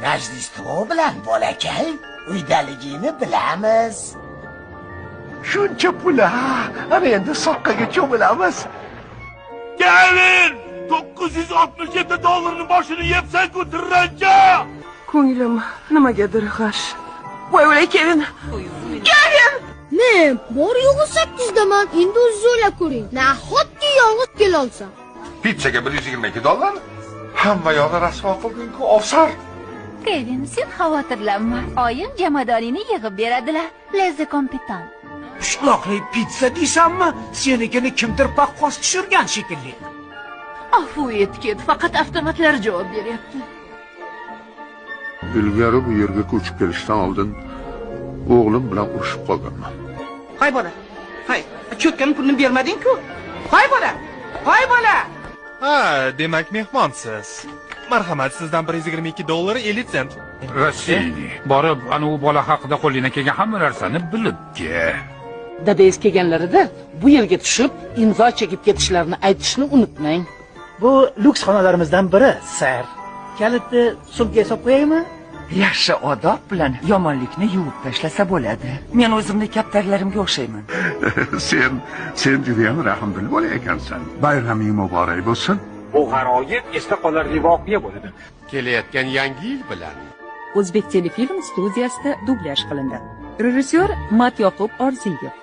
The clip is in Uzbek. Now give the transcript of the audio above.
Rojdestvo bilan bolakay uydaligini bilamiz. Shuncha pul, ana endi soqqaga cho'milamiz. Kelin! 967 dollarni boshini yebsan-ku dirrancha! Ko'nglim nimagadir g'ash. Voy o'lay Kevin. Kevin! Ne, bor yo'g'i 8daman. Endi o'zingiz o'ylab ko'ring. Nahotki yolg'iz kelolsam. Pizzaga 122 dollar? Hamma yo'lni rasvo qilding-ku, ofsar. Kevin, sen xavotirlanma. Oyim jamadonini yig'ib beradilar. Lezza kompetent. Pishloqli pizza deysanmi? Senikini kimdir paqqos tushirgan shekilli. Afu etket, faqat avtomatlar javob beryapti. Ilgari bu yerga ko'chib kelishdan oldin o'g'lim bilan urushib qolganman. Hoy bola. Hoy, cho'tkan pulni bermading-ku. Hoy bola. Hoy bola. Ha, demak mehmonsiz. Marhamat, sizdan 122 dollar 50 sent. Rossiyani borib, ana u bola haqida qo'lingdan kelgan hamma narsani bilib kel. Dadangiz kelganlarida bu yerga tushib, imzo chekib ketishlarini aytishni unutmang. Bu luks xonalarimizdan biri, sir. Kalitni sumkaga solib qo'yaymi? Yaxshi odob bilan yomonlikni yuvib tashlasa bo'ladi. Men o'zimni kaptarlarimga o'xshayman. Sen juda ham rahmdil bola ekansan. Bayraming muborak bo'lsin. Bu g'aroyib esda qolarli voqea bo'ladi. Kelayotgan yangi yil bilan. O'zbek telefilm studiyasida dublyaj qilindi. Rejissyor Matyoqub Orziyev.